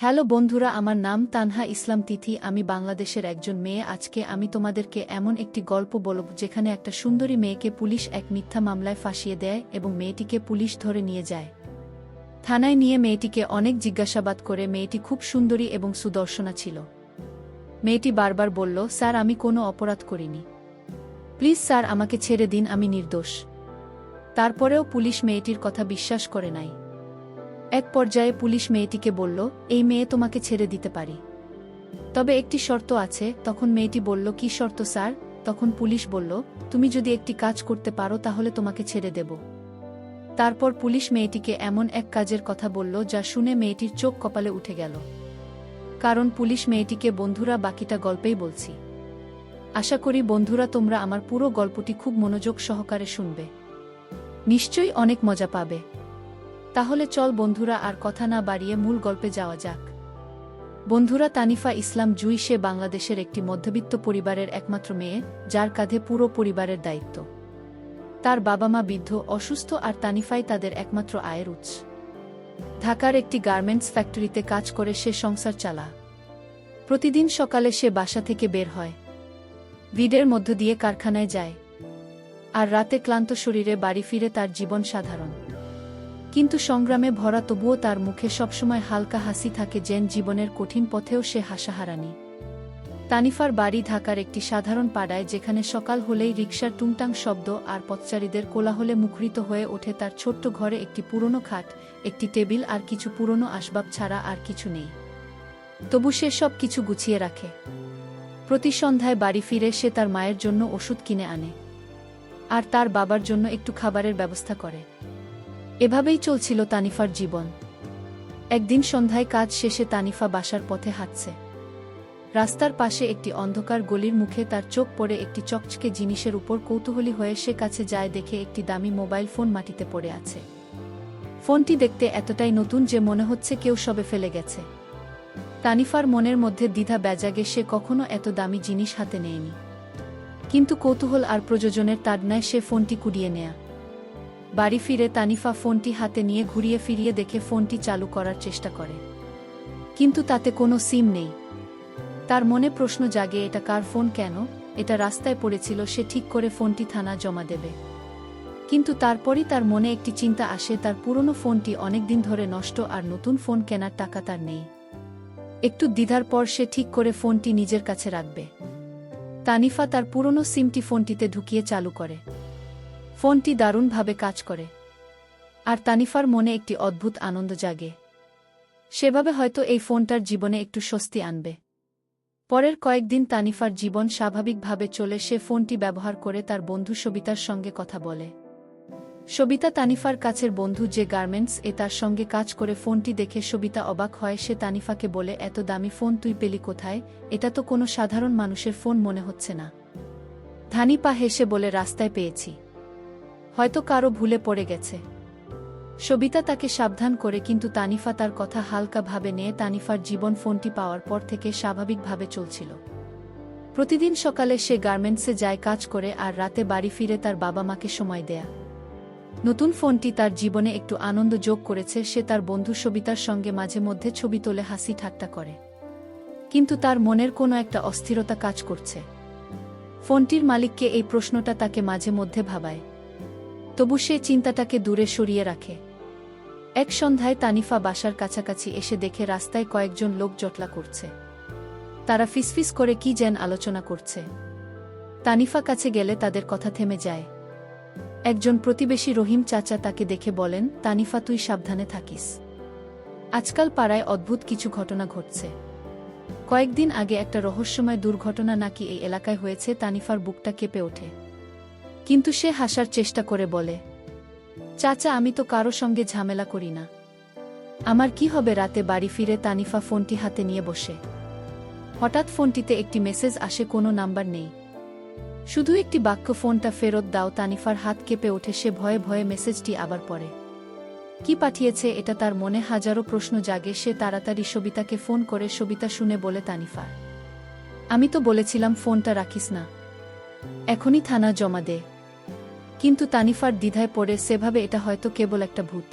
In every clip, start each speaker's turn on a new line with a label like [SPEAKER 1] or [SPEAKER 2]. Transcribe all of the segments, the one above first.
[SPEAKER 1] Hello বন্ধুরা, আমার নাম তানহা ইসলাম তিথি। আমি বাংলাদেশের একজন মেয়ে। আজকে আমি তোমাদেরকে এমন একটি গল্প বলব যেখানে একটা সুন্দরী মেয়েকে পুলিশ এক মিথ্যা মামলায় ফাঁসিয়ে দেয় এবং মেয়েটিকে পুলিশ ধরে নিয়ে যায়। থানায় নিয়ে মেয়েটিকে অনেক জিজ্ঞাসাবাদ করে মেয়েটি খুব সুন্দরী এবং সুদর্শনা ছিল। মেয়েটি বারবার বলল, স্যার আমি কোনো অপরাধ করিনি, প্লিজ স্যার আমাকে ছেড়ে দিন, আমি নির্দোষ। তারপরেও পুলিশ মেয়েটির কথা বিশ্বাস করে নাই। এক পর্যায়ে পুলিশ মেয়েটিকে বলল, এই মেয়ে তোমাকে ছেড়ে দিতে পারি, তবে একটি শর্ত আছে। তখন মেয়েটি বলল, কি শর্ত স্যার? তখন পুলিশ বলল, তুমি যদি একটি কাজ করতে পারো তাহলে তোমাকে ছেড়ে দেব। তারপর পুলিশ মেয়েটিকে এমন এক কাজের কথা বলল যা শুনে মেয়েটির চোখ কপালে উঠে গেল। কারণ পুলিশ মেয়েটিকে বন্ধুরা বাকিটা গল্পেই বলছি। আশা করি বন্ধুরা তোমরা আমার পুরো গল্পটি খুব মনোযোগ সহকারে শুনবে, নিশ্চয়ই অনেক মজা পাবে। তাহলে চল বন্ধুরা আর কথা না বাড়িয়ে মূল গল্পে যাওয়া যাক। বন্ধুরা, তানিফা ইসলাম জুই সে বাংলাদেশের একটি মধ্যবিত্ত পরিবারের একমাত্র মেয়ে, যার কাঁধে পুরো পরিবারের দায়িত্ব। তার বাবা মা বৃদ্ধ, অসুস্থ, আর তানিফাই তাদের একমাত্র আয়ের উৎস। ঢাকার একটি গার্মেন্টস ফ্যাক্টরিতে কাজ করে সে সংসার চালা। প্রতিদিন সকালে সে বাসা থেকে বের হয়, ভিড়ের মধ্য দিয়ে কারখানায় যায়, আর রাতে ক্লান্ত শরীরে বাড়ি ফিরে। তার জীবন সাধারণ কিন্তু সংগ্রামে ভরা, তবুও তার মুখে সবসময় হালকা হাসি থাকে, যেন জীবনের কঠিন পথেও সে হাসাহারানি। তানিফার বাড়ি ঢাকার একটি সাধারণ পাড়ায়, যেখানে সকাল হলেই রিকশার টুংটাং শব্দ আর পথচারীদের কোলাহলে মুখরিত হয়ে ওঠে। তার ছোট্ট ঘরে একটি পুরনো খাট, একটি টেবিল আর কিছু পুরনো আসবাব ছাড়া আর কিছু নেই। তবু সে সব কিছু গুছিয়ে রাখে। প্রতি সন্ধ্যায় বাড়ি ফিরে সে তার মায়ের জন্য ওষুধ কিনে আনে আর তার বাবার জন্য একটু খাবারের ব্যবস্থা করে। এভাবেই চলছিল তানিফার জীবন। একদিন সন্ধ্যায় কাজ শেষে তানিফা বাসার পথে হাঁটছে। রাস্তার পাশে একটি অন্ধকার গলির মুখে তার চোখ পড়ে একটি চকচকে জিনিসের উপর। কৌতূহলী হয়ে সে কাছে যায়, দেখে একটি দামি মোবাইল ফোন মাটিতে পড়ে আছে। ফোনটি দেখতে এতটাই নতুন যে মনে হচ্ছে কেউ সবে ফেলে গেছে। তানিফার মনের মধ্যে দ্বিধা বেজাগে, সে কখনো এত দামি জিনিস হাতে নেয়নি। কিন্তু কৌতূহল আর প্রয়োজনের তাড়নায় সে ফোনটি কুড়িয়ে নেয়া। বাড়ি ফিরে তানিফা ফোনটি হাতে নিয়ে ঘুরিয়ে ফিরিয়ে দেখে ফোনটি চালু করার চেষ্টা করে, কিন্তু তাতে কোনো সিম নেই। তার মনে প্রশ্ন জাগে, এটা কার ফোন? কেন এটা রাস্তায় পড়েছিল? সে ঠিক করে ফোনটি থানা জমা দেবে, কিন্তু তারপরই তার মনে একটি চিন্তা আসে। তার পুরনো ফোনটি অনেকদিন ধরে নষ্ট, আর নতুন ফোন কেনার টাকা তার নেই। একটু দ্বিধার পর সে ঠিক করে ফোনটি নিজের কাছে রাখবে। তানিফা তার পুরনো সিমটি ফোনটিতে ঢুকিয়ে চালু করে। ফোনটি দারুণভাবে কাজ করে, আর তানিফার মনে একটি অদ্ভুত আনন্দ জাগে। সেভাবে হয়তো এই ফোনটার জীবনে একটু স্বস্তি আনবে। পরের কয়েকদিন তানিফার জীবন স্বাভাবিকভাবে চলে। সে ফোনটি ব্যবহার করে তার বন্ধু সবিতার সঙ্গে কথা বলে। সবিতা তানিফার কাছের বন্ধু, যে গার্মেন্টস তার সঙ্গে কাজ করে। ফোনটি দেখে সবিতা অবাক হয়। সে তানিফাকে বলে, এত দামি ফোন তুই পেলি কোথায়? এটা তো কোনো সাধারণ মানুষের ফোন মনে হচ্ছে না। তানিফা হেসে বলে, রাস্তায় পেয়েছি, হয়তো কারো ভুলে পড়ে গেছে। সবিতা তাকে সাবধান করে, কিন্তু তানিফা তার কথা হালকা ভাবে নিয়ে। তানিফার জীবন ফোনটি পাওয়ার পর থেকে স্বাভাবিকভাবে চলছিল। প্রতিদিন সকালে সে গার্মেন্টসে যায় কাজ করে, আর রাতে বাড়ি ফিরে তার বাবা মাকে সময় দেয়া। নতুন ফোনটি তার জীবনে একটু আনন্দ যোগ করেছে। সে তার বন্ধু সবিতার সঙ্গে মাঝে মধ্যে ছবি তোলে, হাসি ঠাট্টা করে, কিন্তু তার মনের কোনো একটা অস্থিরতা কাজ করছে। ফোনটির মালিককে এই প্রশ্নটা তাকে মাঝে মধ্যে ভাবায়, তবু সে চিন্তাটাকে দূরে সরিয়ে রাখে। এক সন্ধ্যায় তানিফা বাসার কাছাকাছি এসে দেখে রাস্তায় কয়েকজন লোক জটলা করছে। তারা ফিসফিস করে কি যেন আলোচনা করছে। তানিফা কাছে গেলে তাদের কথা থেমে যায়। একজন প্রতিবেশী রহিম চাচা তাকে দেখে বলেন, তানিফা তুই সাবধানে থাকিস, আজকাল পাড়ায় অদ্ভুত কিছু ঘটনা ঘটছে। কয়েকদিন আগে একটা রহস্যময় দুর্ঘটনা নাকি এই এলাকায় হয়েছে। তানিফার বুকটা কেঁপে ওঠে, কিন্তু সে হাসার চেষ্টা করে বলে, চাচা আমি তো কারো সঙ্গে ঝামেলা করি না, আমার কি হবে? রাতে বাড়ি ফিরে তানিফা ফোনটি হাতে নিয়ে বসে। হঠাৎ ফোনটিতে একটি মেসেজ আসে, কোনো নাম্বার নেই, শুধু একটি বাক্য, ফোনটা ফেরত দাও। তানিফার হাত কেঁপে ওঠে। সে ভয়ে ভয়ে মেসেজটি আবার পড়ে। কি পাঠিয়েছে এটা? তার মনে হাজারো প্রশ্ন জাগে। সে তাড়াতাড়ি সবিতাকে ফোন করে। সবিতা শুনে বলে, তানিফা আমি তো বলেছিলাম ফোনটা রাখিস না, এখনই থানা জমা দে। কিন্তু তানিফার দ্বিধায় পড়ে, সেভাবে এটা হয়তো কেবল একটা ভূত।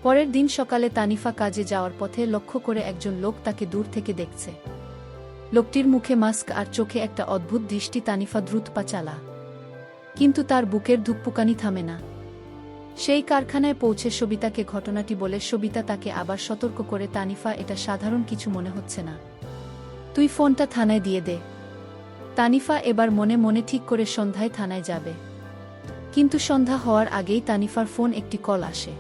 [SPEAKER 1] পরের দিন সকালে তানিফা কাজে যাওয়ার পথে লক্ষ্য করে একজন লোক তাকে দূর থেকে দেখছে। লোকটির মুখে মাস্ক আর চোখে একটা অদ্ভুত দৃষ্টি। তানিফা দ্রুত পা চালা, কিন্তু তার বুকের ধুকপুকানি থামে না। সেই কারখানায় পৌঁছে সবিতাকে ঘটনাটি বলে সবিতা তাকে আবার সতর্ক করে, তানিফা, এটা সাধারণ কিছু মনে হচ্ছে না, তুই ফোনটা থানায় দিয়ে দে। তানিফা এবার মনে মনে ঠিক করে সন্ধ্যায় থানায় যাবে। কিন্তু সন্ধ্যা হওয়ার আগেই তানিফার ফোন একটি কল আসে।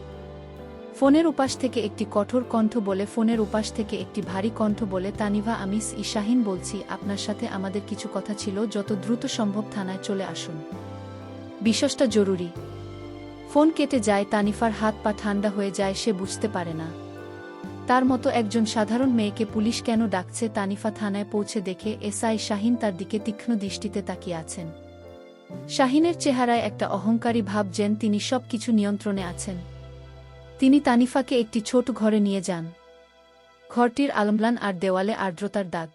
[SPEAKER 1] ফোনের উপাস থেকে একটি কঠোর কণ্ঠ বলে, ফোনের উপাস থেকে একটি ভারী কণ্ঠ বলে, তানিভা, আমি শাহিন বলছি, আপনার সাথে আমাদের কিছু কথা ছিল, যত দ্রুত সম্ভব থানায় চলে আসুন, বিষয়টা জরুরি। ফোন কেটে যায়। তানিফার হাত পা ঠান্ডা হয়ে যায়। সে বুঝতে পারে না তার মতো একজন সাধারণ মেয়েকে পুলিশ কেন ডাকছে। তানিফা থানায় পৌঁছে দেখে এসআই শাহিন তার দিকে তীক্ষ্ণ দৃষ্টিতে তাকিয়ে আছেন। শাহিনের চেহারায় একটা অহংকারী ভাব, যেন তিনি সবকিছু নিয়ন্ত্রণে আছেন। তিনি তানিফাকে একটি ছোট ঘরে নিয়ে যান। ঘরটির আলম্লান আর দেওয়ালে আর্দ্রতার দাগ।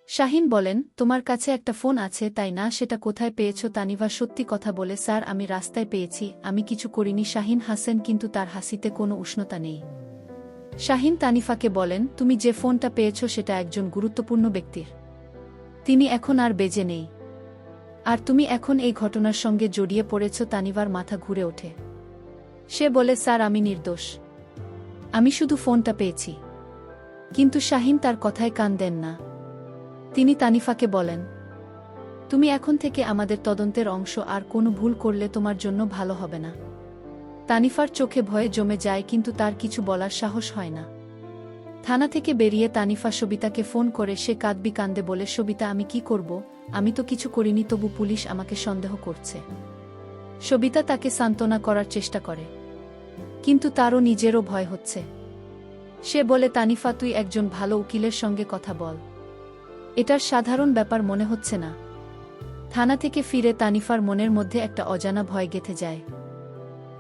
[SPEAKER 1] শাহিন বলেন, তোমার কাছে একটা ফোন আছে তাই না? সেটা কোথায় পেয়েছ? তানিভা সত্যি কথা বলে, স্যার, আমি রাস্তায় পেয়েছি, আমি কিছু করিনি। শাহিন হাসেন, কিন্তু তার হাসিতে কোনো উষ্ণতা নেই। শাহিন তানিফাকে বলেন, তুমি যে ফোনটা পেয়েছ সেটা একজন গুরুত্বপূর্ণ ব্যক্তির। তিনি এখন আর বেঁচে নেই, আর তুমি এখন এই ঘটনার সঙ্গে জড়িয়ে পড়েছ। তানিভার মাথা ঘুরে ওঠে। সে বলে, স্যার, আমি নির্দোষ, আমি শুধু ফোনটা পেয়েছি। কিন্তু শাহিন তার কথায় কান দেন না। তিনি তানিফাকে বলেন, তুমি এখন থেকে আমাদের তদন্তের অংশ, আর কোনো ভুল করলে তোমার জন্য ভালো হবে না। তানিফার চোখে ভয়ে জমে যায়, কিন্তু তার কিছু বলার সাহস হয় না। থানা থেকে বেরিয়ে তানিফা সবিতাকে ফোন করে সে কাঁদে বলে, সবিতা, আমি কি করব? আমি তো কিছু করিনি, তবু পুলিশ আমাকে সন্দেহ করছে। সবিতা তাকে সান্ত্বনা করার চেষ্টা করে, কিন্তু তারও নিজেরও ভয় হচ্ছে। সে বলে, তানিফা, তুই একজন ভালো উকিলের সঙ্গে কথা বল, এটার সাধারণ ব্যাপার মনে হচ্ছে না। থানা থেকে ফিরে তানিফার মনের মধ্যে একটা অজানা ভয় গেঁথে যায়।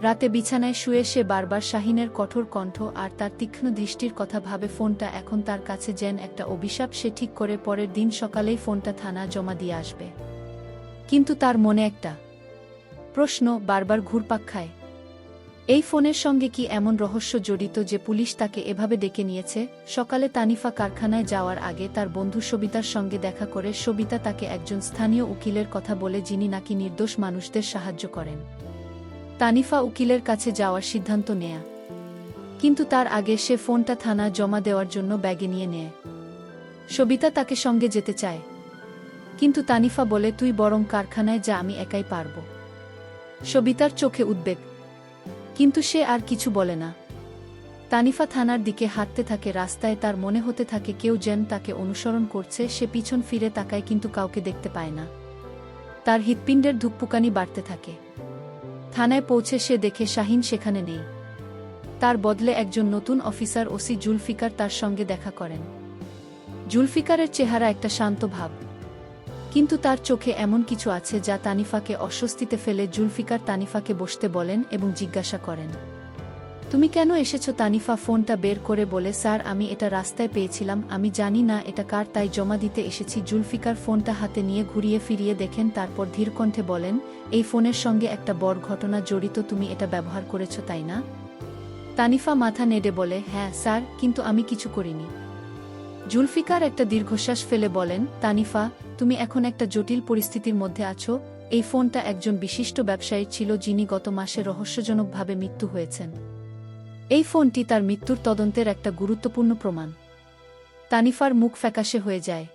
[SPEAKER 1] রাতে বিছানায় শুয়ে সে বারবার শাহিনের কঠোর কণ্ঠ আর তার তীক্ষ্ণ দৃষ্টির কথা ভাবে। ফোনটা এখন তার কাছে যেন একটা অভিশাপ। সে ঠিক করে পরের দিন সকালেই ফোনটা থানা জমা দিয়ে আসবে। কিন্তু তার মনে একটা প্রশ্ন বারবার ঘুরপাক খায়। এই ফোনের সঙ্গে কি এমন রহস্য জড়িত যে পুলিশ তাকে এভাবে ডেকে নিয়েছে? সকালে তানিফা কারখানায় যাওয়ার আগে তার বন্ধু সবিতার সঙ্গে দেখা করে। সবিতা তাকে একজন স্থানীয় উকিলের কথা বলে, যিনি নাকি নির্দোষ মানুষদের সাহায্য করেন। তানিফা উকিলের কাছে যাওয়ার সিদ্ধান্ত নেয়া, কিন্তু তার আগে সে ফোনটা থানা জমা দেওয়ার জন্য ব্যাগে নিয়ে নেয়। সবিতা তাকে সঙ্গে যেতে চায়, কিন্তু তানিফা বলে, তুই বরং কারখানায় যা, আমি একাই পারব। সবিতার চোখে উদ্বেগ, কিন্তু সে আর কিছু বলে না। তানিফা থানার দিকে হাঁটতে থাকে। রাস্তায় তার মনে হতে থাকে কেউ যেন তাকে অনুসরণ করছে। সে পিছন ফিরে তাকায়, কিন্তু কাউকে দেখতে পায় না। তার হৃৎপিণ্ডের ধুকপুকানি বাড়তে থাকে। থানায় পৌঁছে সে দেখে শাহিন সেখানে নেই। তার বদলে একজন নতুন অফিসার, ওসি জুলফিকার, তার সঙ্গে দেখা করেন। জুলফিকারের চেহারা একটা শান্ত ভাব, কিন্তু তার চোখে এমন কিছু আছে যা তানিফাকে অস্বস্তিতে ফেলে। জুলফিকার তানিফাকে বসতে বলেন এবং জিজ্ঞাসা করেন, তুমি কেন এসেছ? তানিফা ফোনটা বের করে বলে, স্যার, আমি এটা রাস্তায় পেয়েছিলাম, আমি জানি না এটা কার, তাই জমা দিতে এসেছি। জুলফিকার ফোনটা হাতে নিয়ে ঘুরিয়ে ফিরিয়ে দেখেন, তারপর ধীরকণ্ঠে বলেন, এই ফোনের সঙ্গে একটা বড় ঘটনা জড়িত, তুমি এটা ব্যবহার করেছ, তাই না? তানিফা মাথা নেড়ে বলে, হ্যাঁ স্যার, কিন্তু আমি কিছু করিনি। জুলফিকার একটা দীর্ঘশ্বাস ফেলে বলেন, তানিফা, তুমি এখন একটা জটিল পরিস্থিতির মধ্যে আছো। এই ফোনটা একজন বিশিষ্ট ব্যবসায়ীর ছিল, যিনি গত মাসে রহস্যজনকভাবে মৃত্যু হয়েছেন। এই ফোনটি তার মৃত্যুর তদন্তের একটা গুরুত্বপূর্ণ প্রমাণ। তানিফার মুখ ফ্যাকাশে হয়ে যায়।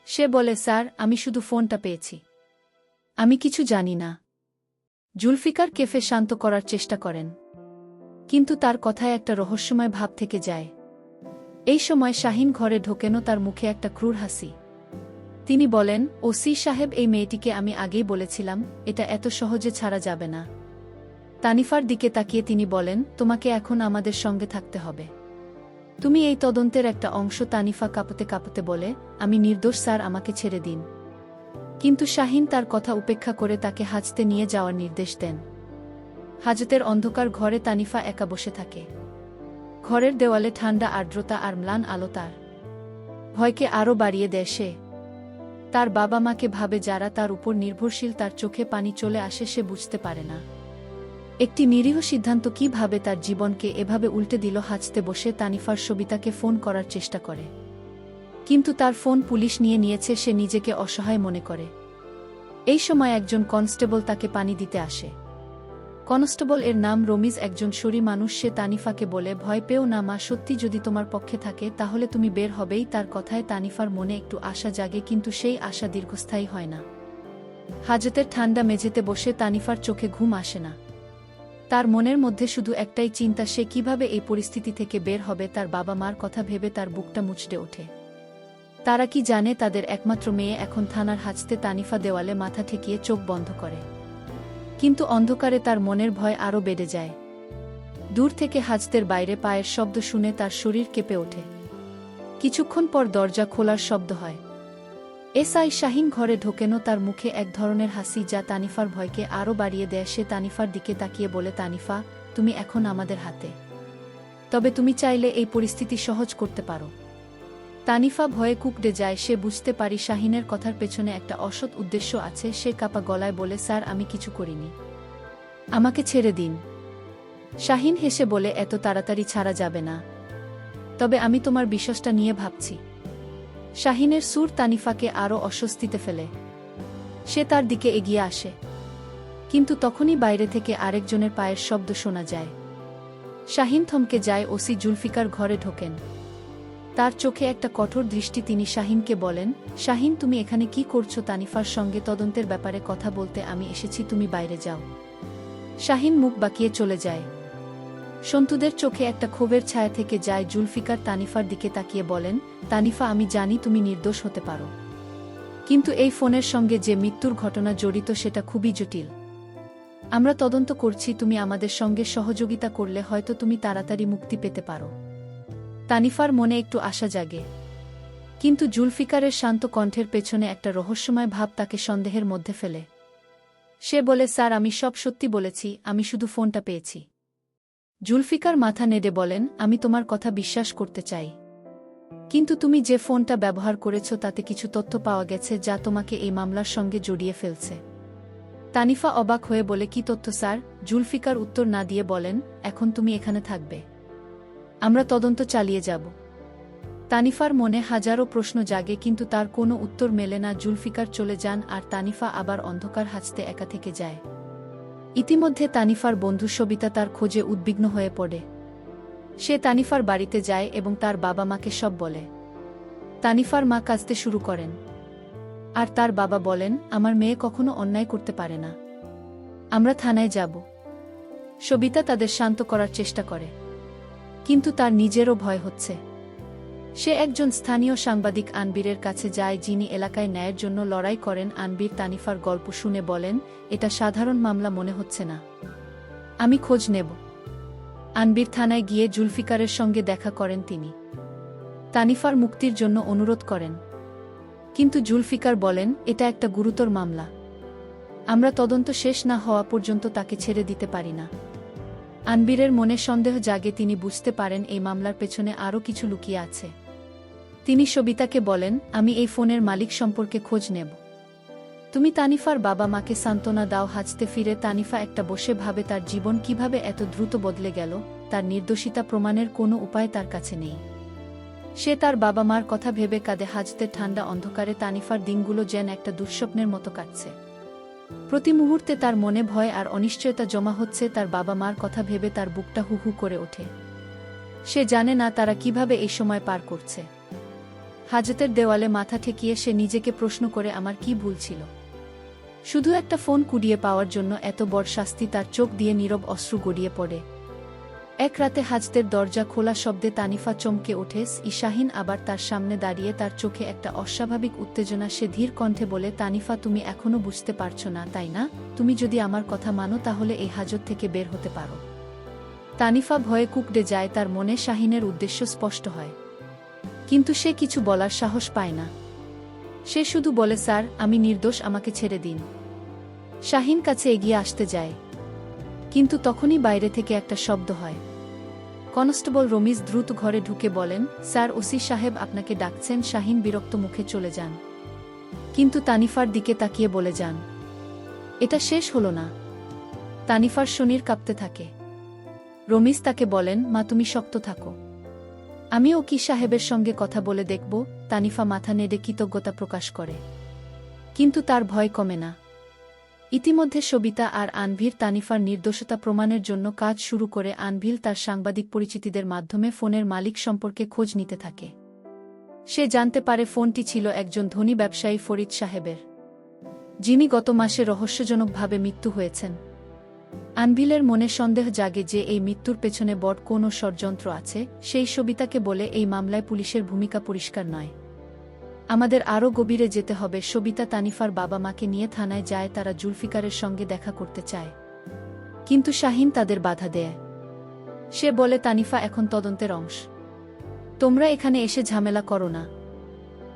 [SPEAKER 1] সে বলে, স্যার, আমি শুধু ফোনটা পেয়েছি, আমি কিছু জানি না। জুলফিকার কেফে শান্ত করার চেষ্টা করেন, কিন্তু তার কথায় একটা রহস্যময় ভাব থেকে যায়। এই সময় শাহিন ঘরে ঢোকেন, তার মুখে একটা ক্রূর হাসি। তিনি বলেন, ওসি সাহেব, এই মেয়েটিকে আমি আগেই বলেছিলাম, এটা এত সহজে ছাড়া যাবে না। তানিফার দিকে তাকিয়ে তিনি বলেন, তোমাকে এখন আমাদের সঙ্গে থাকতে হবে, তুমি এই তদন্তের একটা অংশ। তানিফা কাঁপতে কাঁপতে বলে, আমি নির্দোষ স্যার, আমাকে ছেড়ে দিন। কিন্তু শাহিন তার কথা উপেক্ষা করে তাকে হাজতে নিয়ে যাওয়ার নির্দেশ দেন। হাজতের অন্ধকার ঘরে তানিফা একা বসে থাকে। ঘরের দেওয়ালে ঠান্ডা আর্দ্রতা আর ম্লান আলো তার ভয়কে আরও বাড়িয়ে দেয়। সে তার বাবা মাকে ভাবে, যারা তার উপর নির্ভরশীল। তার চোখে পানি চলে আসে, সে বুঝতে পারে না একটি নিরীহ সিদ্ধান্ত কিভাবে তার জীবনকে এভাবে উল্টে দিল। হাঁচতে বসে তানিফার সবিতাকে ফোন করার চেষ্টা করে, কিন্তু তার ফোন পুলিশ নিয়ে নিয়েছে। সে নিজেকে অসহায় মনে করে। এই সময় একজন কনস্টেবল তাকে পানি দিতে আসে। কনস্টেবল এর নাম রমিজ, একজন সরি মানুষ। সে তানিফাকে বলে, ভয় পেও না মা, সত্যি যদি তোমার পক্ষে থাকে তাহলে তুমি বের হবেই। তার কথায় তানিফার মনে একটু আশা জাগে, কিন্তু সেই আশা দীর্ঘস্থায়ী হয় না। হাজতের ঠান্ডা মেঝেতে বসে তানিফার চোখে ঘুম আসে না। তার মনের মধ্যে শুধু একটাই চিন্তা, সে কিভাবে এই পরিস্থিতি থেকে বের হবে। তার বাবা মার কথা ভেবে তার বুকটা মুচড়ে ওঠে। তারা কি জানে তাদের একমাত্র মেয়ে এখন থানার হাজতে? তানিফা দেওয়ালে মাথা ঠেকিয়ে চোখ বন্ধ করে, কিন্তু অন্ধকারে তার মনের ভয় আরও বেড়ে যায়। দূর থেকে হাজতের বাইরে পায়ের শব্দ শুনে তার শরীর কেঁপে ওঠে। কিছুক্ষণ পর দরজা খোলার শব্দ হয়। এসআই শাহিন ঘরে ঢোকেনও। তার মুখে এক ধরনের হাসি যা তানিফার ভয়কে আরও বাড়িয়ে দেয়। সে তানিফার দিকে তাকিয়ে বলে, তানিফা, তুমি এখন আমাদের হাতে, তবে তুমি চাইলে এই পরিস্থিতি সহজ করতে পারো। তানিফা ভয়ে কুঁকড়ে যায়। সে বুঝতে পারি শাহিনের কথার পেছনে একটা অসৎ উদ্দেশ্য আছে। সে কাঁপা গলায় বলে, স্যার, আমি কিছু করিনি, আমাকে ছেড়ে দিন। শাহিন হেসে বলে, এত তাড়াতাড়ি ছাড়া যাবে না, তবে আমি তোমার বিশ্বাসটা নিয়ে ভাবছি। শাহিনের সুর তানিফাকে আরও অস্বস্তিতে ফেলে। সে তার দিকে এগিয়ে আসে, কিন্তু তখনই বাইরে থেকে আরেকজনের পায়ের শব্দ শোনা যায়। শাহিন থমকে যায়। ওসি জুলফিকার ঘরে ঢোকেন। তার চোখে একটা কঠোর দৃষ্টি। তিনি শাহিনকে বলেন, শাহিন, তুমি এখানে কি করছো? তানিফার সঙ্গে তদন্তের ব্যাপারে কথা বলতে আমি এসেছি, তুমি বাইরে যাও। শাহিন মুখ বাঁকিয়ে চলে যায়। সন্তুদের চোখে একটা ক্ষোভের ছায়া থেকে যায়। জুলফিকার তানিফার দিকে তাকিয়ে বলেন, তানিফা, আমি জানি তুমি নির্দোষ হতে পারো, কিন্তু এই ফোনের সঙ্গে যে মৃত্যুর ঘটনা জড়িত সেটা খুবই জটিল। আমরা তদন্ত করছি, তুমি আমাদের সঙ্গে সহযোগিতা করলে হয়তো তুমি তাড়াতাড়ি মুক্তি পেতে পারো। তানিফার মনে একটু আশা জাগে, কিন্তু জুলফিকারের শান্ত কণ্ঠের পেছনে একটা রহস্যময় ভাব তাকে সন্দেহের মধ্যে ফেলে। সে বলে, স্যার, আমি সব সত্যি বলেছি, আমি শুধু ফোনটা পেয়েছি। জুলফিকার মাথা নেড়ে বলেন, আমি তোমার কথা বিশ্বাস করতে চাই, কিন্তু তুমি যে ফোনটা ব্যবহার করেছ তাতে কিছু তথ্য পাওয়া গেছে যা তোমাকে এই মামলার সঙ্গে জড়িয়ে ফেলছে। তানিফা অবাক হয়ে বলে, কি তথ্য স্যার? জুলফিকার উত্তর না দিয়ে বলেন, এখন তুমি এখানে থাকবে, আমরা তদন্ত চালিয়ে যাব। তানিফার মনে হাজারো প্রশ্ন জাগে, কিন্তু তার কোনো উত্তর মেলে না। জুলফিকার চলে যান আর তানিফা আবার অন্ধকার হাজতে একা থেকে যায়। ইতিমধ্যে তানিফার বন্ধু সবিতা তার খোঁজে উদ্বিগ্ন হয়ে পড়ে। সে তানিফার বাড়িতে যায় এবং তার বাবা মাকে সব বলে। তানিফার মা কাঁদতে শুরু করেন, আর তার বাবা বলেন, আমার মেয়ে কখনো অন্যায় করতে পারে না, আমরা থানায় যাব। সবিতা তাদের শান্ত করার চেষ্টা করে, কিন্তু তার নিজেরও ভয় হচ্ছে। সে একজন স্থানীয় সাংবাদিক আনবীরের কাছে যায়, যিনি এলাকায় ন্যায়ের জন্য লড়াই করেন। আনবীর তানিফার গল্প শুনে বলেন, এটা সাধারণ মামলা মনে হচ্ছে না, আমি খোঁজ নেব। আনবীর থানায় গিয়ে জুলফিকারের সঙ্গে দেখা করেন। তিনি তানিফার মুক্তির জন্য অনুরোধ করেন, কিন্তু জুলফিকার বলেন, এটা একটা গুরুতর মামলা, আমরা তদন্ত শেষ না হওয়া পর্যন্ত তাকে ছেড়ে দিতে পারি না। আনবীরের মনে সন্দেহ জাগে। তিনি বুঝতে পারেন এই মামলার পেছনে আরও কিছু লুকিয়ে আছে। তিনি সবিতাকে বলেন, আমি এই ফোনের মালিক সম্পর্কে খোঁজ নেব, তুমি তানিফার বাবা মাকে সান্ত্বনা দাও। হাজতে ফিরে তানিফা একটা বসে ভাবে, তার জীবন কিভাবে এত দ্রুত বদলে গেল। তার নির্দোষিতা প্রমাণের কোনো উপায় তার কাছে নেই। সে তার বাবা মার কথা ভেবে কাঁদে। হাজতের ঠান্ডা অন্ধকারে তানিফার দিনগুলো যেন একটা দুঃস্বপ্নের মতো কাটছে। প্রতি মুহূর্তে তার মনে ভয় আর অনিশ্চয়তা জমা হচ্ছে। তার বাবা মার কথা ভেবে তার বুকটা হু হু করে ওঠে। সে জানে না তারা কিভাবে এই সময় পার করছে। হাজতের দেওয়ালে মাথা ঠেকিয়ে সে নিজেকে প্রশ্ন করে, আমার কি ভুল ছিল? শুধু একটা ফোন কুড়িয়ে পাওয়ার জন্য এত বড় শাস্তি? তার চোখ দিয়ে নীরব অশ্রু গড়িয়ে পড়ে। এক রাতে হাজতের দরজা খোলা শব্দে তানিফা চমকে ওঠে। শাহিন আবার তার সামনে দাঁড়িয়ে, তার চোখে একটা অস্বাভাবিক উত্তেজনা। সে ধীর কণ্ঠে বলে, তানিফা, তুমি এখনো বুঝতে পারছো না, তাই না? তুমি যদি আমার কথা মানো তাহলে এই হাজত থেকে বের হতে পারো। তানিফা ভয়ে কুঁকড়ে যায়। তার মনে শাহিনের উদ্দেশ্য স্পষ্ট হয়, কিন্তু সে কিছু বলার সাহস পায় না। সে শুধু বলে, স্যার, আমি নির্দোষ, আমাকে ছেড়ে দিন। শাহিন কাছে এগিয়ে আসতে যায়, কিন্তু তখনই বাইরে থেকে একটা শব্দ হয়। কনস্টেবল রমিজ দ্রুত ঘরে ঢুকে বলেন, স্যার, ওসি সাহেব আপনাকে ডাকছেন। শাহিন বিরক্ত মুখে চলে যান, কিন্তু তানিফার দিকে তাকিয়ে বলে যান, এটা শেষ হলো না। তানিফার শরীর কাঁপতে থাকে। রমিজ তাকে বলেন, মা তুমি শক্ত থাকো, আমি ওকি সাহেবের সঙ্গে কথা বলে দেখব। তানিফা মাথা নেড়ে কৃতজ্ঞতা প্রকাশ করে, কিন্তু তার ভয় কমে না। ইতিমধ্যে সবিতা আর আনভির তানিফার নির্দোষতা প্রমাণের জন্য কাজ শুরু করে। আনভিল তার সাংবাদিক পরিচিতিদের মাধ্যমে ফোনের মালিক সম্পর্কে খোঁজ নিতে থাকে। সে জানতে পারে ফোনটি ছিল একজন ধনী ব্যবসায়ী ফরিদ সাহেবের, যিনি গত মাসে রহস্যজনকভাবে মৃত্যু হয়েছেন। আনভিলের মনে সন্দেহ জাগে যে এই মৃত্যুর পেছনে বড় কোনো ষড়যন্ত্র আছে। সেই সবিতাকে বলে, এই মামলায় পুলিশের ভূমিকা পরিষ্কার নয়, আমাদের আরও গভীরে যেতে হবে। সবিতা তানিফার বাবা মাকে নিয়ে থানায় যায়, তারা জুলফিকারের সঙ্গে দেখা করতে চায়, কিন্তু শাহিন তাদের বাধা দেয়। সে বলে, তানিফা এখন তদন্তের অংশ, তোমরা এখানে এসে ঝামেলা করো না।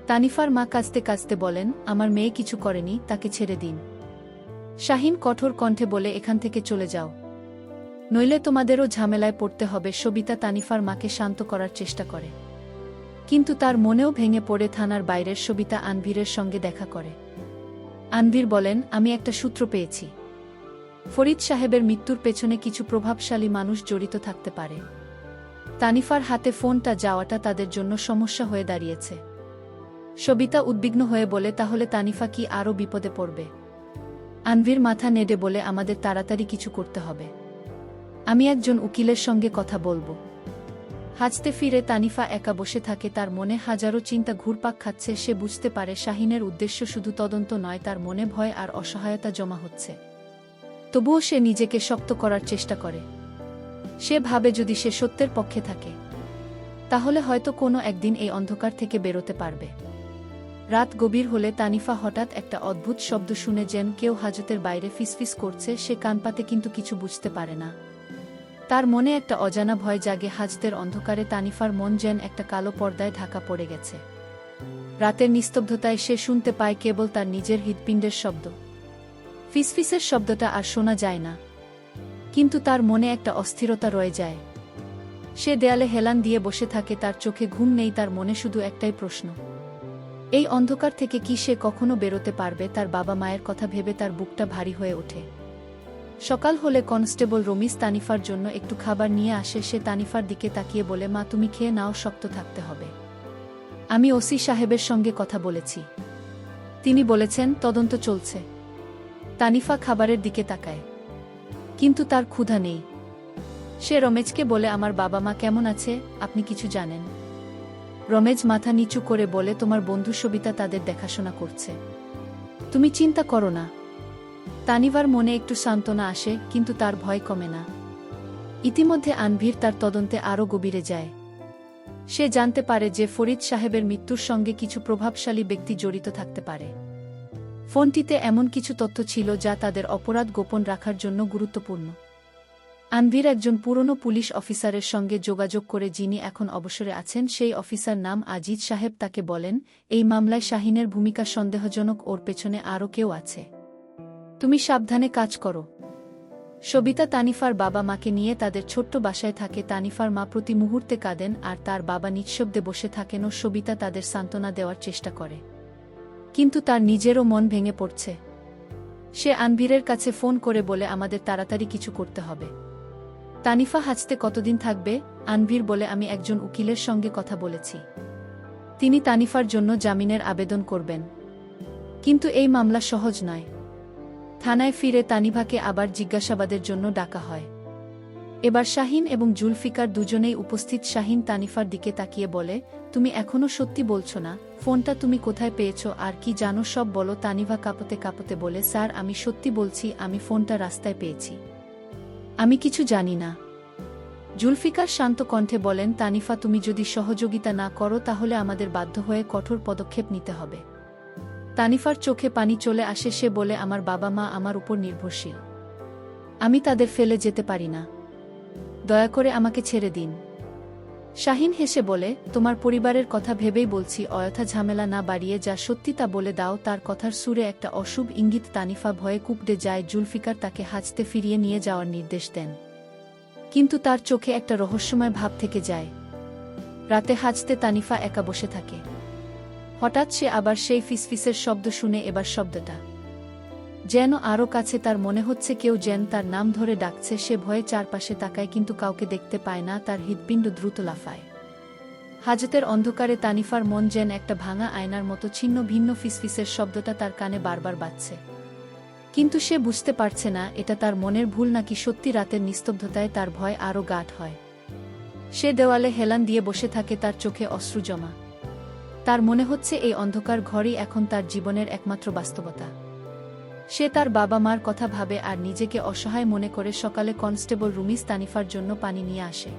[SPEAKER 1] তানিফার মা কাঁদতে কাঁদতে বলেন, আমার মেয়ে কিছু করেনি, তাকে ছেড়ে দিন। শাহিন কঠোর কণ্ঠে বলে, এখান থেকে চলে যাও, নইলে তোমাদেরও ঝামেলায় পড়তে হবে। সবিতা তানিফার মাকে শান্ত করার চেষ্টা করে, কিন্তু তার মনেও ভেঙে পড়ে। থানার বাইরের সবিতা আনভিরের সঙ্গে দেখা করে। আনভির বলেন, আমি একটা সূত্র পেয়েছি, ফরিদ সাহেবের মৃত্যুর পেছনে কিছু প্রভাবশালী মানুষ জড়িত থাকতে পারে। তানিফার হাতে ফোনটা যাওয়াটা তাদের জন্য সমস্যা হয়ে দাঁড়িয়েছে। সবিতা উদ্বিগ্ন হয়ে বলে, তাহলে তানিফা কি আরও বিপদে পড়বে? আনভির মাথা নেড়ে বলে, আমাদের তাড়াতাড়ি কিছু করতে হবে, আমি একজন উকিলের সঙ্গে কথা বলবো। হাজতে ফিরে তানিফা একা বসে থাকে, তার মনে হাজারো চিন্তা ঘুরপাক খাচ্ছে। সে বুঝতে পারে শাহিনের উদ্দেশ্য শুধু তদন্ত নয়, তার মনে ভয় আর অসহায়তা জমা হচ্ছে। তবুও সে নিজেকে শক্ত করার চেষ্টা করে। সে ভাবে, যদি সে সত্যের পক্ষে থাকে, তাহলে হয়তো কোনো একদিন এই অন্ধকার থেকে বেরোতে পারবে। রাত গভীর হলে তানিফা হঠাৎ একটা অদ্ভুত শব্দ শুনে, যেন কেউ হাজতের বাইরে ফিসফিস করছে। সে কান পাতে, কিন্তু কিছু বুঝতে পারে না। তার মনে একটা অজানা ভয় জাগে। হাজতের অন্ধকারে তানিফার মন যেন একটা কালো পর্দায় ঢাকা পড়ে গেছে। রাতের নিস্তব্ধতায় সে শুনতে পায় কেবল তার নিজের হৃৎপিণ্ডের শব্দ। ফিসফিসের শব্দটা আর শোনা যায় না, কিন্তু তার মনে একটা অস্থিরতা রয়ে যায়। সে দেয়ালে হেলান দিয়ে বসে থাকে, তার চোখে ঘুম নেই, তার মনে শুধু একটাই প্রশ্ন, এই অন্ধকার থেকে কি সে কখনো বেরোতে পারবে? তার বাবা মায়ের কথা ভেবে তার বুকটা ভারী হয়ে ওঠে। সকাল হলে কনস্টেবল রমিজ তানিফার জন্য একটু খাবার নিয়ে আসে। সে তানিফার দিকে তাকিয়ে বলে, মা তুমি খেয়ে নাও, শক্ত থাকতে হবে। আমি ওসি সাহেবের সঙ্গে কথা বলেছি, তিনি বলেছেন তদন্ত চলছে। তানিফা খাবারের দিকে তাকায়, কিন্তু তার ক্ষুধা নেই। সে রমেজকে বলে, আমার বাবা মা কেমন আছে, আপনি কিছু জানেন? রমেজ মাথা নিচু করে বলে, তোমার বন্ধু সবিতা তাদের দেখাশোনা করছে, তুমি চিন্তা করো না। তানিভার মনে একটু সান্ত্বনা আসে, কিন্তু তার ভয় কমে না। ইতিমধ্যে আনভির তার তদন্তে আরও গভীরে যায়। সে জানতে পারে যে ফরিদ সাহেবের মৃত্যুর সঙ্গে কিছু প্রভাবশালী ব্যক্তি জড়িত থাকতে পারে। ফোনটিতে এমন কিছু তথ্য ছিল যা তাদের অপরাধ গোপন রাখার জন্য গুরুত্বপূর্ণ। আনভির একজন পুরনো পুলিশ অফিসারের সঙ্গে যোগাযোগ করে, যিনি এখন অবসরে আছেন। সেই অফিসার নাম আজিজ সাহেব। তাকে বলেন, এই মামলায় শাহিনের ভূমিকা সন্দেহজনক, ওর পেছনে আরও কেউ আছে, তুমি সাবধানে কাজ করো। সবিতা তানিফার বাবা মাকে নিয়ে তাদের ছোট্ট বাসায় থাকে। তানিফার মা প্রতি মুহূর্তে কাঁদেন, আর তার বাবা নিঃশব্দে বসে থাকেনও। সবিতা তাদের সান্ত্বনা দেওয়ার চেষ্টা করে, কিন্তু তার নিজেরও মন ভেঙে পড়ছে। সে আনভিরের কাছে ফোন করে বলে, আমাদের তাড়াতাড়ি কিছু করতে হবে। তানিফা হাজতে কতদিন থাকবে? আনভির বলে, আমি একজন উকিলের সঙ্গে কথা বলেছি, তিনি তানিফার জন্য জামিনের আবেদন করবেন, কিন্তু এই মামলা সহজ নয়। থানায় ফিরে তানিভাকে আবার জিজ্ঞাসাবাদের জন্য ডাকা হয়। এবার শাহিন এবং জুলফিকার দুজনেই উপস্থিত। শাহিন তানিফার দিকে তাকিয়ে বলে, তুমি এখনো সত্যি বলছো না? ফোনটা তুমি কোথায় পেয়েছো আর কি জানো সব বলো। তানিভা কাঁপতে কাঁপতে বলে, স্যার আমি সত্যি বলছি, আমি ফোনটা রাস্তায় পেয়েছি, আমি কিছু জানি না। জুলফিকার শান্ত কণ্ঠে বলেন, তানিফা তুমি যদি সহযোগিতা না করো তাহলে আমাদের বাধ্য হয়ে কঠোর পদক্ষেপ নিতে হবে। তানিফার চোখে পানি চলে আসে। সে বলে, আমার বাবা মা আমার উপর নির্ভরশীল, আমি তাদের ফেলে যেতে পারি না, দয়া করে আমাকে ছেড়ে দিন। শাহিন হেসে বলে, তোমার পরিবারের কথা ভেবেই বলছি, অযথা ঝামেলা না বাড়িয়ে যা সত্যি তা বলে দাও। তার কথার সুরে একটা অশুভ ইঙ্গিত। তানিফা ভয়ে কুঁকড়ে যায়। জুলফিকার তাকে হাজতে ফিরিয়ে নিয়ে যাওয়ার নির্দেশ দেন, কিন্তু তার চোখে একটা রহস্যময় ভাব থেকে যায়। রাতে হাজতে তানিফা একা বসে থাকে। হঠাৎ সে আবার সেই ফিসফিসের শব্দ শুনে। এবার শব্দটা যেন আরও কাছে, তার মনে হচ্ছে কেউ যেন তার নাম ধরে ডাকছে। সে ভয়ে চারপাশে তাকায় কিন্তু কাউকে দেখতে পায় না। তার হৃৎপিণ্ড দ্রুত লাফায়। হাজতের অন্ধকারে তানিফার মন যেন একটা ভাঙা আয়নার মতো ছিন্ন ভিন্ন। ফিসফিসের শব্দটা তার কানে বারবার বাজছে, কিন্তু সে বুঝতে পারছে না এটা তার মনের ভুল নাকি সত্যি। রাতের নিস্তব্ধতায় তার ভয় আরও গাঢ় হয়। সে দেওয়ালে হেলান দিয়ে বসে থাকে, তার চোখে অশ্রু জমা। তার মনে হচ্ছে এই অন্ধকার ঘরই এখন তার জীবনের একমাত্র বাস্তবতা। সে তার বাবা মার কথা ভাবে আর নিজেকে অসহায় মনে করে। সকালে কনস্টেবল রুমিস তানিফার জন্য পানি নিয়ে আসে।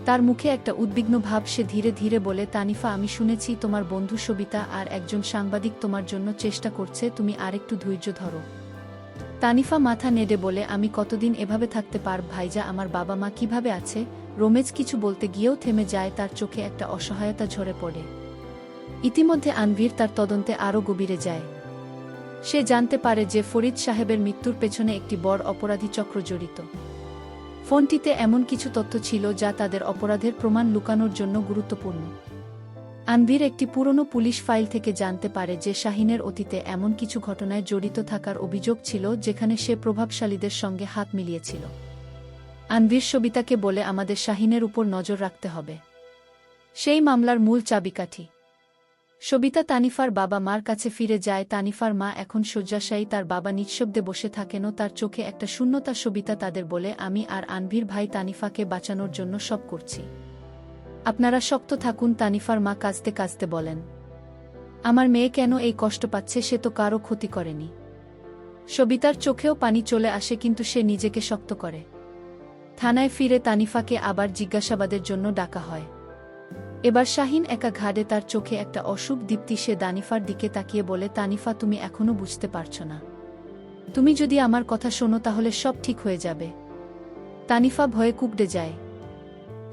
[SPEAKER 1] তার মুখে একটা উদ্বিগ্ন ভাব। সে ধীরে ধীরে বলে, তানিফা, আমি শুনেছি তোমার বন্ধু সবিতা আর একজন সাংবাদিক তোমার জন্য চেষ্টা করছে। তুমি আরেকটু ধৈর্য ধরো। তানিফা মাথা নেড়ে বলে, আমি কতদিন এভাবে থাকতে পারব ভাইজা? আমার বাবা মা কিভাবে আছে? রোমেজ কিছু বলতে গিয়েও থেমে যায়। তার চোখে একটা অসহায়তা ঝরে পড়ে। ইতিমধ্যে আনভীর তার তদন্তে আরও গভীরে যায়। সে জানতে পারে যে ফরিদ সাহেবের মৃত্যুর পেছনে একটি বড় অপরাধী চক্র জড়িত। ফোনটিতে এমন কিছু তথ্য ছিল যা তাদের অপরাধের প্রমাণ লুকানোর জন্য গুরুত্বপূর্ণ। আনভীর একটি পুরনো পুলিশ ফাইল থেকে জানতে পারে যে শাহিনের অতীতে এমন কিছু ঘটনায় জড়িত থাকার অভিযোগ ছিল যেখানে সে প্রভাবশালীদের সঙ্গে হাত মিলিয়েছিল। আনভীর সবিতাকে বলে, আমাদের শাহিনের উপর নজর রাখতে হবে। সেই মামলার মূল চাবিকাঠি। সবিতা তানিফার বাবা মার কাছে ফিরে যায়। তানিফার মা এখন শয্যাশায়ী। তার বাবা নিঃশব্দে বসে থাকেন, তার চোখে একটা শূন্যতা। সবিতা তাদের বলে, আমি আর আনভীর ভাই তানিফাকে বাঁচানোর জন্য সব করছি। আপনারা শক্ত থাকুন। তানিফার মা কাঁদতে কাঁদতে বলেন, আমার মেয়ে কেন এই কষ্ট পাচ্ছে? সে তো কারো ক্ষতি করেনি। সবিতার চোখেও পানি চলে আসে, কিন্তু সে নিজেকে শক্ত করে। থানায় ফিরে তানিফাকে আবার জিজ্ঞাসাবাদের জন্য ডাকা হয়। এবার শাহিন একা ঘাড়ে, তার চোখে একটা অশুভ দীপ্তি। সে তানিফার দিকে তাকিয়ে বলে, তানিফা, তুমি এখনো বুঝতে পারছো না? তুমি যদি আমার কথা শোনো তাহলে সব ঠিক হয়ে যাবে। তানিফা ভয়ে কুঁকড়ে যায়।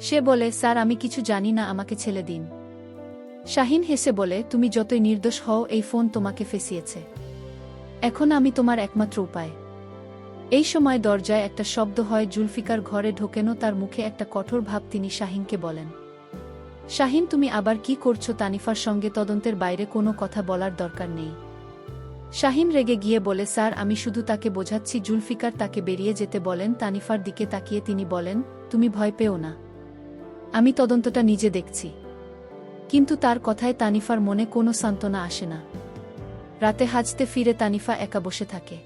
[SPEAKER 1] সে বলে, স্যার, আমি কিছু জানি না, আমাকে ছেড়ে দিন। শাহিন হেসে বলে, তুমি যতই নির্দোষ হও, এই ফোন তোমাকে ফেঁসিয়েছে। এখন আমি তোমার একমাত্র উপায়। এই সময় দরজায় একটা শব্দ হয়। জুলফিকার ঘরে ঢোকেন, তার মুখে একটা কঠোর ভাব। তিনি শাহিনকে বলেন, শাহিন, তুমি আবার কি করছো? তানিফার সঙ্গে তদন্তের বাইরে কোনো কথা বলার দরকার নেই। শাহিন রেগে গিয়ে বলে, স্যার, আমি শুধু তাকে বোঝাচ্ছি। জুলফিকার তাকে বেরিয়ে যেতে বলেন। তানিফার দিকে তাকিয়ে তিনি বলেন, তুমি ভয় পেও না, আমি তদন্তটা নিজে দেখছি। কিন্তু তার কথায় তানিফার মনে কোনো সান্ত্বনা আসে না। রাতে হাজতে ফিরে তানিফা একা বসে থাকে।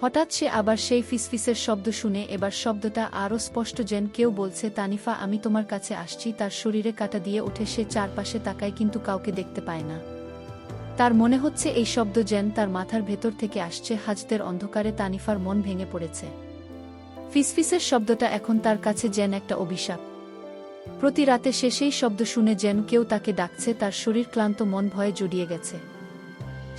[SPEAKER 1] হঠাৎ সে আবার সেই ফিসফিসের শব্দ শুনে। এবার শব্দটা আরও স্পষ্ট, যেন কেউ বলছে, তানিফা, আমি তোমার কাছে আসছি। তার শরীরে কাঁটা দিয়ে ওঠে। সে চারপাশে তাকায় কিন্তু কাউকে দেখতে পায় না। তার মনে হচ্ছে এই শব্দ যেন তার মাথার ভেতর থেকে আসছে। হাজতের অন্ধকারে তানিফার মন ভেঙে পড়েছে। ফিসফিসের শব্দটা এখন তার কাছে যেন একটা অভিশাপ। প্রতি রাতে সে সেই শব্দ শুনে যেন কেউ তাকে ডাকছে। তার শরীর ক্লান্ত, মন ভয়ে জড়িয়ে গেছে।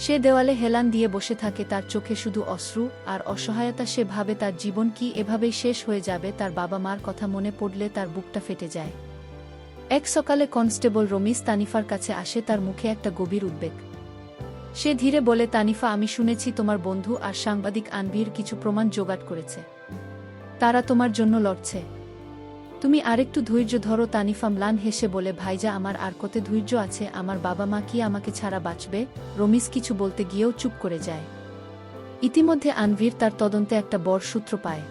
[SPEAKER 1] সে দেওয়ালে হেলান দিয়ে বসে থাকে, তার চোখে শুধু অশ্রু আর অসহায়তা। সে ভাবে তার জীবন কি এভাবেই শেষ হয়ে যাবে? তার বাবা মার কথা মনে পড়লে তার বুকটা ফেটে যায়। এক সকালে কনস্টেবল রমিস তানিফার কাছে আসে, তার মুখে একটা গভীর উদ্বেগ। সে ধীরে বলে, তানিফা, আমি শুনেছি তোমার বন্ধু আর সাংবাদিক আনভীর কিছু প্রমাণ জোগাড় করেছে। তারা তোমার জন্য লড়ছে। তুমি আরেকটু ধৈর্য ধরো। তানিফা ম্লান হেসে বলে, ভাইজা, আমার আর কত ধৈর্য আছে? আমার বাবা মা কি আমাকে ছাড়া বাঁচবে? রমিস কিছু বলতে গিয়েও চুপ করে যায়। ইতিমধ্যে আনভীর তার তদন্তে একটা বড় সূত্র পায়।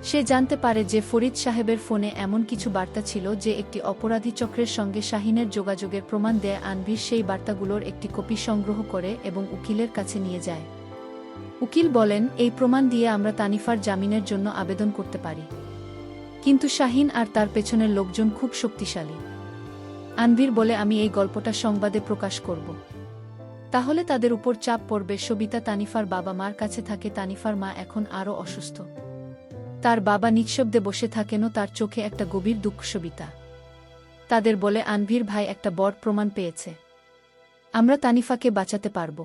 [SPEAKER 1] সে জানতে পারে যে ফরিদ সাহেবের ফোনে এমন কিছু বার্তা ছিল যে একটি অপরাধী চক্রের সঙ্গে শাহিনের যোগাযোগের প্রমাণ দেয়। আনভীর সেই বার্তাগুলোর একটি কপি সংগ্রহ করে এবং উকিলের কাছে নিয়ে যায়। উকিল বলেন, এই প্রমাণ দিয়ে আমরা তানিফার জামিনের জন্য আবেদন করতে পারি। কিন্তু শাহিন আর তার পেছনের লোকজন খুব শক্তিশালী। আনভীর বলে, আমি এই গল্পটা সংবাদে প্রকাশ করব। তাহলে তাদের উপর চাপ পড়বে। সবিতা তানিফার বাবা মার কাছে থাকে। তানিফার মা এখন আরও অসুস্থ। তার বাবা নিঃশব্দে বসে থাকেন, তার চোখে একটা গভীর দুঃখ। সবিতা তাদের বলে, আনভীর ভাই একটা বড় প্রমাণ পেয়েছে। আমরা তানিফাকে বাঁচাতে পারব।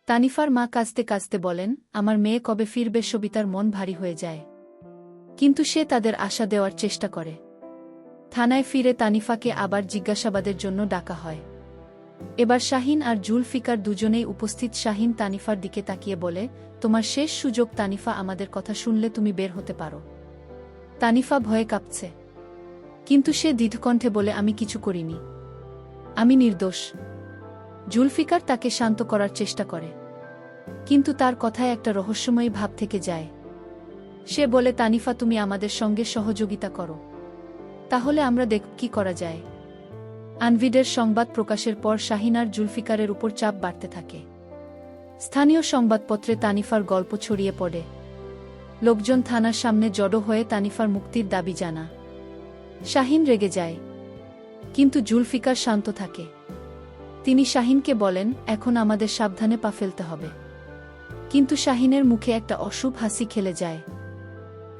[SPEAKER 1] তানিফার মা কাঁদতে কাঁদতে বলেন, আমার মেয়ে কবে ফিরবে? সবিতার মন ভারী হয়ে যায়, কিন্তু সে তাদের আশা দেওয়ার চেষ্টা করে। থানায় ফিরে তানিফাকে আবার জিজ্ঞাসাবাদের জন্য ডাকা হয়। এবার শাহিন আর জুলফিকার দুজনেই উপস্থিত। শাহিন তানিফার দিকে তাকিয়ে বলে, তোমার শেষ সুযোগ তানিফা, আমাদের কথা শুনলে তুমি বের হতে পারো। তানিফা ভয়ে কাঁপছে, কিন্তু সে দৃঢ়কণ্ঠে বলে, আমি কিছু করিনি, আমি নির্দোষ। জুলফিকার তাকে শান্ত করার চেষ্টা করে। কিন্তু তার কথায় একটা রহস্যময়ী ভাব থেকে যায়। সে বলে, তানিফা, তুমি আমাদের সঙ্গে সহযোগিতা করো, তাহলে আমরা দেখ কি করা যায়। আনভিডের সংবাদ প্রকাশের পর শাহিন আর জুলফিকারের উপর চাপ বাড়তে থাকে। স্থানীয় সংবাদপত্রে তানিফার গল্প ছড়িয়ে পড়ে। লোকজন থানার সামনে জড়ো হয়ে তানিফার মুক্তির দাবি জানা। শাহিন রেগে যায়, কিন্তু জুলফিকার শান্ত থাকে। তিনি শাহিনকে বলেন, এখন আমাদের সাবধানে পা ফেলতে হবে। কিন্তু শাহিনের মুখে একটা অশুভ হাসি খেলে যায়।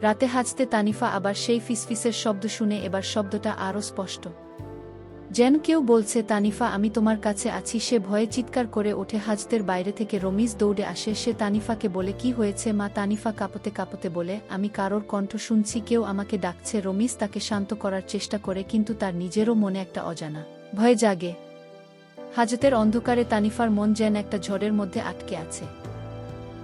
[SPEAKER 1] রাতে হাজতে তানিফা আবার সেই ফিসফিসের শব্দ শুনে, এবার শব্দটা আরও স্পষ্ট, যেন কেউ বলছে, তানিফা, আমি তোমার কাছে আছি। সে ভয়ে চিৎকার করে ওঠে। হাজতের বাইরে থেকে রমিজ দৌড়ে আসে। সে তানিফাকে বলে, কি হয়েছে মা? তানিফা কাঁপতে কাঁপতে বলে, আমি কারোর কণ্ঠ শুনছি, কেউ আমাকে ডাকছে। রমিজ তাকে শান্ত করার চেষ্টা করে, কিন্তু তার নিজেরও মনে একটা অজানা ভয় জাগে। হাজতের অন্ধকারে তানিফার মন যেন একটা ঝড়ের মধ্যে আটকে আছে।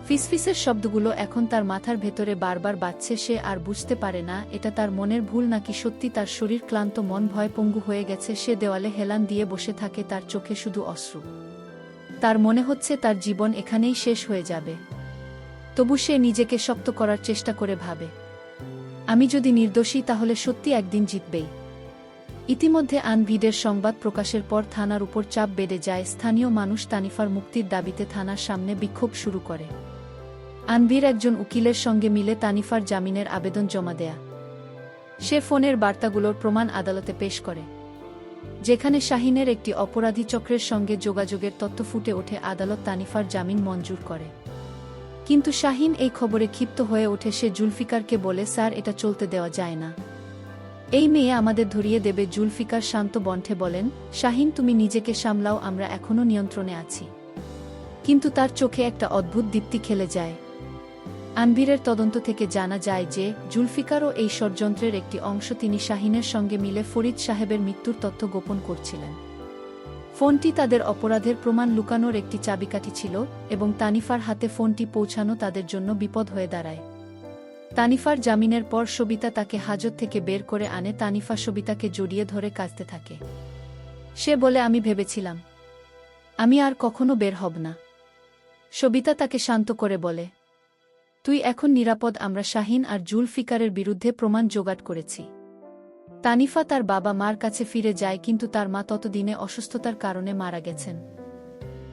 [SPEAKER 1] ফিসফিসের শব্দগুলো এখন তার মাথার ভেতরে বারবার বাজছে। সে আর বুঝতে পারে না এটা তার মনের ভুল নাকি সত্যি। তার শরীর ক্লান্ত, মন ভয় পঙ্গু হয়ে গেছে। সে দেওয়ালে হেলান দিয়ে বসে থাকে, তার চোখে শুধু অশ্রু। তার মনে হচ্ছে তার জীবন এখানেই শেষ হয়ে যাবে। তবু সে নিজেকে শক্ত করার চেষ্টা করে ভাবে, আমি যদি নির্দোষী তাহলে সত্যি একদিন জিতবেই। ইতিমধ্যে আনভিডের সংবাদ প্রকাশের পর থানার উপর চাপ বেড়ে যায়। স্থানীয় মানুষ তানিফার মুক্তির দাবিতে থানার সামনে বিক্ষোভ শুরু করে। আনভির একজন উকিলের সঙ্গে মিলে তানিফার জামিনের আবেদন জমা দেয়া। সে ফোনের বার্তাগুলোর প্রমাণ আদালতে পেশ করে, যেখানে শাহিনের একটি অপরাধী চক্রের সঙ্গে যোগাযোগের তথ্য ফুটে ওঠে। আদালত তানিফার জামিন মঞ্জুর করে। কিন্তু শাহিন এই খবরে ক্ষিপ্ত হয়ে ওঠে। সে জুলফিকারকে বলে, স্যার, এটা চলতে দেওয়া যায় না। এই মেয়ে আমাদের ধরিয়ে দেবে। জুলফিকার শান্ত কণ্ঠে বলেন, শাহিন, তুমি নিজেকে সামলাও, আমরা এখনও নিয়ন্ত্রণে আছি। কিন্তু তার চোখে একটা অদ্ভুত দীপ্তি খেলে যায়। আনভিরের তদন্ত থেকে জানা যায় যে জুলফিকারও এই ষড়যন্ত্রের একটি অংশ। তিনি শাহিনের সঙ্গে মিলে ফরিদ সাহেবের মৃত্যুর তথ্য গোপন করছিলেন। ফোনটি তাদের অপরাধের প্রমাণ লুকানোর একটি চাবিকাঠি ছিল, এবং তানিফার হাতে ফোনটি পৌঁছানো তাদের জন্য বিপদ হয়ে দাঁড়ায়। তানিফার জামিনের পর সবিতা তাকে হাজত থেকে বের করে আনে। তানিফা সবিতাকে জড়িয়ে ধরে কাঁদতে থাকে। সে বলে, আমি ভেবেছিলাম আমি আর কখনো বের হব না। সবিতা তাকে শান্ত করে বলে, তুই এখন নিরাপদ। আমরা শাহিন আর জুলফিকারের বিরুদ্ধে প্রমাণ জোগাড় করেছি। তানিফা তার বাবা মার কাছে ফিরে যায়, কিন্তু তার মা ততদিনে অসুস্থতার কারণে মারা গেছেন।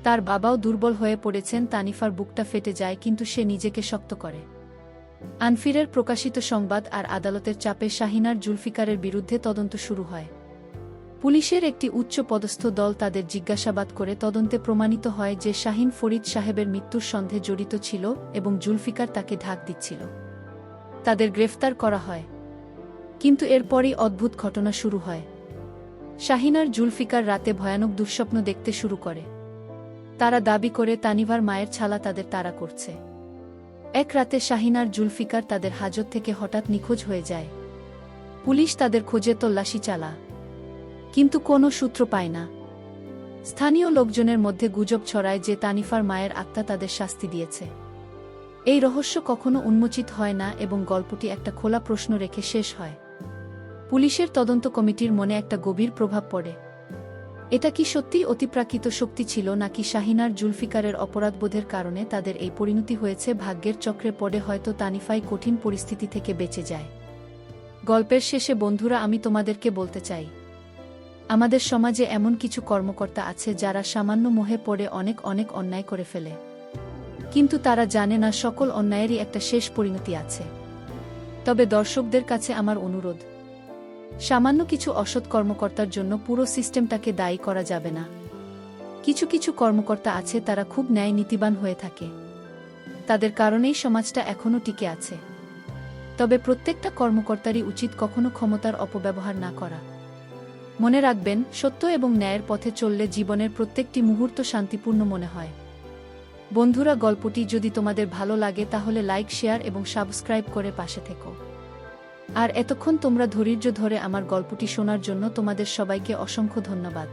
[SPEAKER 1] তার বাবাও দুর্বল হয়ে পড়েছেন। তানিফার বুকটা ফেটে যায়, কিন্তু সে নিজেকে শক্ত করে। আনফিরের প্রকাশিত সংবাদ আর আদালতের চাপে শাহিন আর জুলফিকারের বিরুদ্ধে তদন্ত শুরু হয়। পুলিশের একটি উচ্চ পদস্থ দল তাদের জিজ্ঞাসাবাদ করে। তদন্তে প্রমাণিত হয় যে শাহিন ফরিদ সাহেবের মৃত্যুর সন্দেহে জড়িত ছিল এবং জুলফিকার তাকে ঢাক দিচ্ছিল। তাদের গ্রেফতার করা হয়। কিন্তু এরপরই অদ্ভুত ঘটনা শুরু হয়। শাহিন আর জুলফিকার রাতে ভয়ানক দুঃস্বপ্ন দেখতে শুরু করে। তারা দাবি করে তানিভার মায়ের ছালা তাদের তাড়া করছে। এক রাতে শাহিন আর জুলফিকার তাদের হাজত থেকে হঠাৎ নিখোঁজ হয়ে যায়। পুলিশ তাদের খোঁজে তল্লাশি চালা, কিন্তু কোনো সূত্র পায় না। স্থানীয় লোকজনের মধ্যে গুজব ছড়ায় যে তানিফার মায়ের আত্মা তাদের শাস্তি দিয়েছে। এই রহস্য কখনো উন্মোচিত হয় না এবং গল্পটি একটা খোলা প্রশ্ন রেখে শেষ হয়। পুলিশের তদন্ত কমিটির মনে একটা গভীর প্রভাব পড়ে। এটা কি সত্যিই অতিপ্রাকৃত শক্তি ছিল, নাকি শাহিন আর জুলফিকারের অপরাধবোধের কারণে তাদের এই পরিণতি হয়েছে? ভাগ্যের চক্রে পড়ে হয়তো তানিফাই কঠিন পরিস্থিতি থেকে বেঁচে যায়। গল্পের শেষে বন্ধুরা, আমি তোমাদেরকে বলতে চাই, আমাদের সমাজে এমন কিছু কর্মকর্তা আছে যারা সামান্য মোহে পড়ে অনেক অনেক অন্যায় করে ফেলে, কিন্তু তারা জানে না সকল অন্যায়েরই একটা শেষ পরিণতি আছে। তবে দর্শকদের কাছে আমার অনুরোধ, সামান্য কিছু অসৎ কর্মকর্তার জন্য পুরো সিস্টেমটাকে দায়ী করা যাবে না। কিছু কিছু কর্মকর্তা আছে তারা খুব ন্যায় নীতিবান হয়ে থাকে, তাদের কারণেই সমাজটা এখনও টিকে আছে। তবে প্রত্যেকটা কর্মকর্তারই উচিত কখনো ক্ষমতার অপব্যবহার না করা। মনে রাখবেন, সত্য এবং ন্যায়ের পথে চললে জীবনের প্রত্যেকটি মুহূর্ত শান্তিপূর্ণ মনে হয়। বন্ধুরা, গল্পটি যদি তোমাদের ভালো লাগে তাহলে লাইক, শেয়ার এবং সাবস্ক্রাইব করে পাশে থেকো। আর এতক্ষণ তোমরা ধৈর্য ধরে আমার গল্পটি শোনার জন্য তোমাদের সবাইকে অসংখ্য ধন্যবাদ।